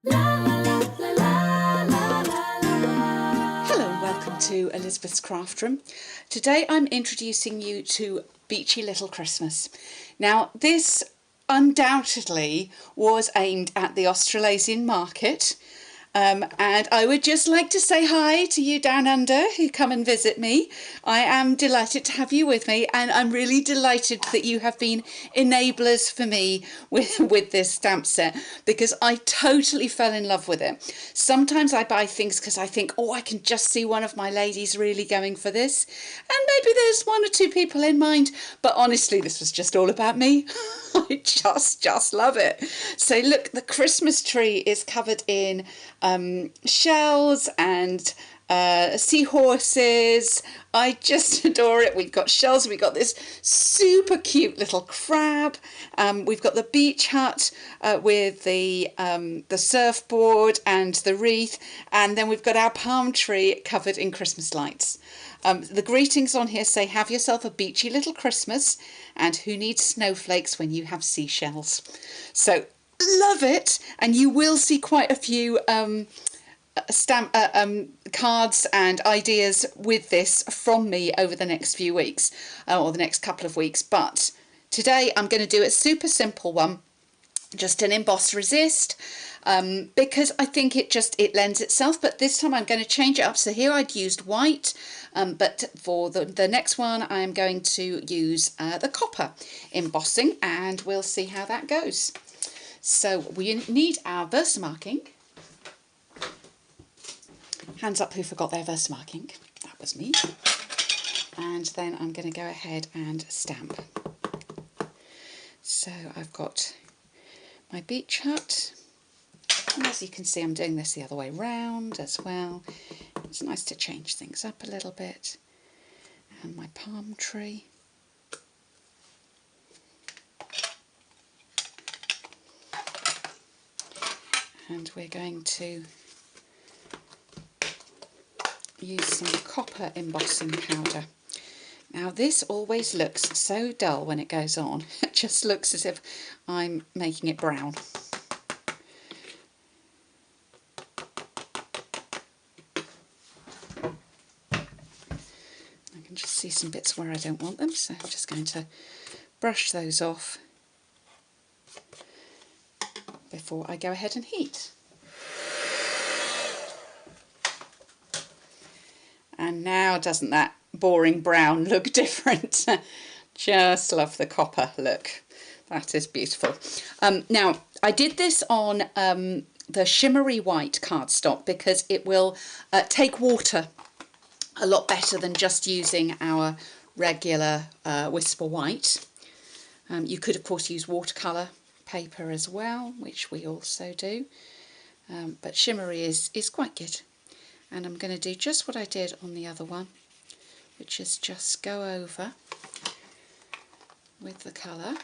Hello and welcome to Elizabeth's Craft Room. Today I'm introducing you to Beachy Little Christmas. Now this undoubtedly was aimed at the Australasian market, and I would just like to say hi to you down under who come and visit me. I am delighted to have you with me, and I'm really delighted that you have been enablers for me with this stamp set, because I totally fell in love with it. Sometimes I buy things because I think, oh, I can just see one of my ladies really going for this, and maybe there's one or two people in mind, but honestly this was just all about me. I just love it. So look, the Christmas tree is covered in shells and seahorses. I just adore it. We've got shells, we've got this super cute little crab, we've got the beach hut with the surfboard and the wreath, and then we've got our palm tree covered in Christmas lights. The greetings on here say, have yourself a beachy little Christmas, and who needs snowflakes when you have seashells? So love it, and you will see quite a few cards and ideas with this from me over the next few weeks, or the next couple of weeks. But today I'm going to do a super simple one, just an emboss resist, because I think it lends itself. But this time I'm going to change it up. So here I'd used white, but for the next one I'm going to use the copper embossing, and we'll see how that goes. So we need our Versamark ink. Hands up who forgot their Versamark ink. That was me. And then I'm going to go ahead and stamp. So I've got my beach hut, and as you can see I'm doing this the other way round as well. It's nice to change things up a little bit. And my palm tree. And we're going to use some copper embossing powder. Now this always looks so dull when it goes on. It just looks as if I'm making it brown. I can just see some bits where I don't want them, so I'm just going to brush those off before I go ahead and heat. And now doesn't that boring brown look different? Just love the copper look. That is beautiful. Now I did this on the shimmery white cardstock because it will take water a lot better than just using our regular Whisper White. You could of course use watercolour paper as well, which we also do, but shimmery is quite good. And I'm going to do just what I did on the other one, which is just go over with the colour.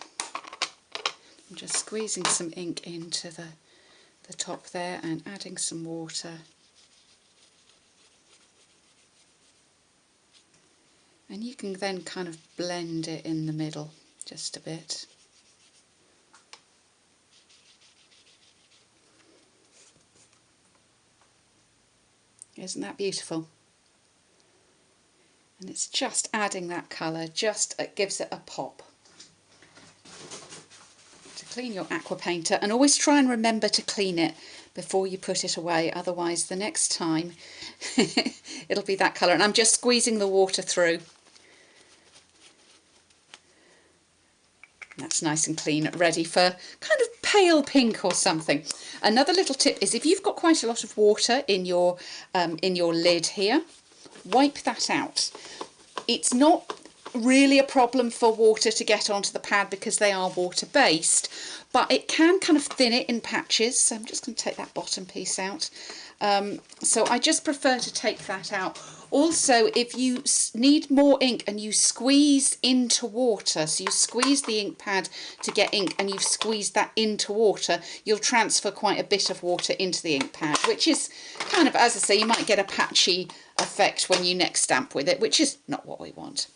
I'm just squeezing some ink into the top there and adding some water. And you can then kind of blend it in the middle just a bit. Isn't that beautiful? And it's just adding that colour, it gives it a pop. To clean your aqua painter, and always try and remember to clean it before you put it away, otherwise the next time it'll be that colour. And I'm just squeezing the water through. That's nice and clean, ready for kind of pale pink or something. Another little tip is if you've got quite a lot of water in your lid here, wipe that out. It's not really a problem for water to get onto the pad because they are water based, but it can kind of thin it in patches. So I'm just going to take that bottom piece out. So I just prefer to take that out. Also, if you need more ink and you squeeze into water, so you squeeze the ink pad to get ink and you've squeezed that into water, you'll transfer quite a bit of water into the ink pad, which is kind of, as I say, you might get a patchy effect when you next stamp with it, which is not what we want.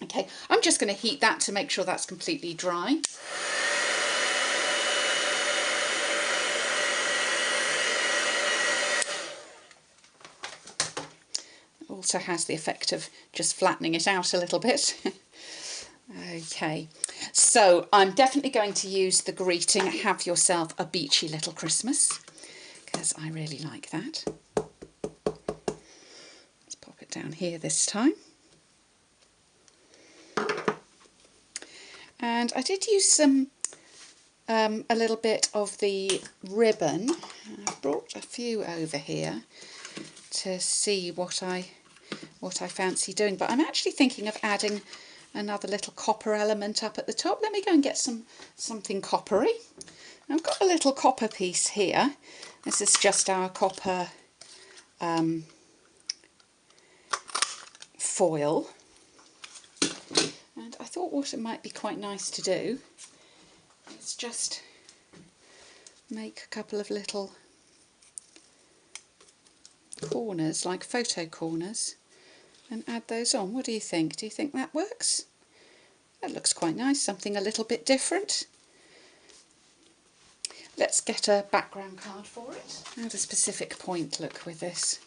Okay, I'm just going to heat that to make sure that's completely dry. also has the effect of just flattening it out a little bit. Okay, so I'm definitely going to use the greeting, "Have yourself a beachy little Christmas," because I really like that. Let's pop it down here this time. And I did use some a little bit of the ribbon. I've brought a few over here to see what I fancy doing, but I'm actually thinking of adding another little copper element up at the top. Let me go and get something coppery. I've got a little copper piece here. This is just our copper foil, and I thought what it might be quite nice to do is just make a couple of little corners, like photo corners, and add those on. What do you think? Do you think that works? That looks quite nice, something a little bit different. Let's get a background card for it. How does Pacific Point look with this?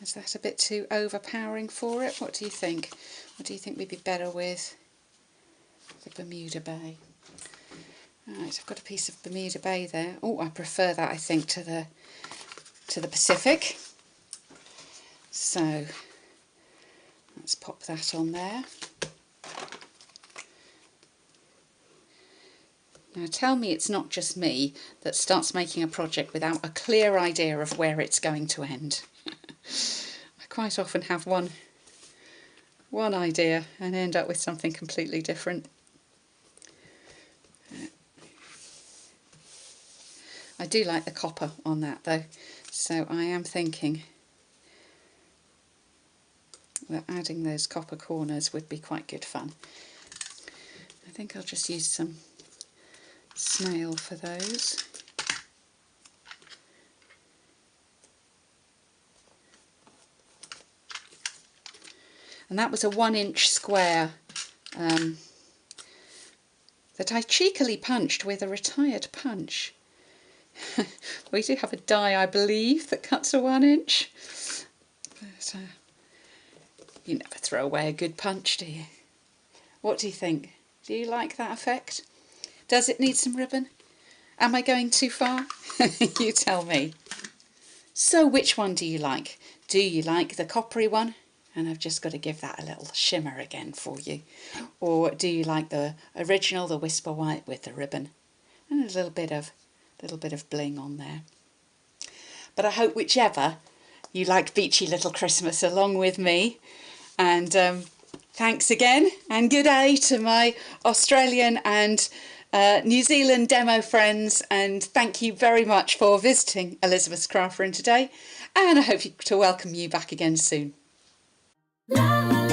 Is that a bit too overpowering for it? What do you think? Or do you think we'd be better with the Bermuda Bay? Right, I've got a piece of Bermuda Bay there. Oh, I prefer that, I think, to the Pacific. So let's pop that on there. Now tell me it's not just me that starts making a project without a clear idea of where it's going to end. I quite often have one idea and end up with something completely different. I do like the copper on that though, so I am thinking that adding those copper corners would be quite good fun. I think I'll just use some snail for those. And that was a 1-inch square that I cheekily punched with a retired punch. We do have a die, I believe, that cuts a 1-inch. But you never throw away a good punch, do you? What do you think? Do you like that effect? Does it need some ribbon? Am I going too far? You tell me. So which one do you like? Do you like the coppery one? And I've just got to give that a little shimmer again for you. Or do you like the original, the Whisper White with the ribbon? And a little bit of bling on there. But I hope whichever you like Beachy Little Christmas along with me. And thanks again, and good day to my Australian and New Zealand demo friends, and thank you very much for visiting Elizabeth's Craft Room today, and I hope to welcome you back again soon. La, la, la.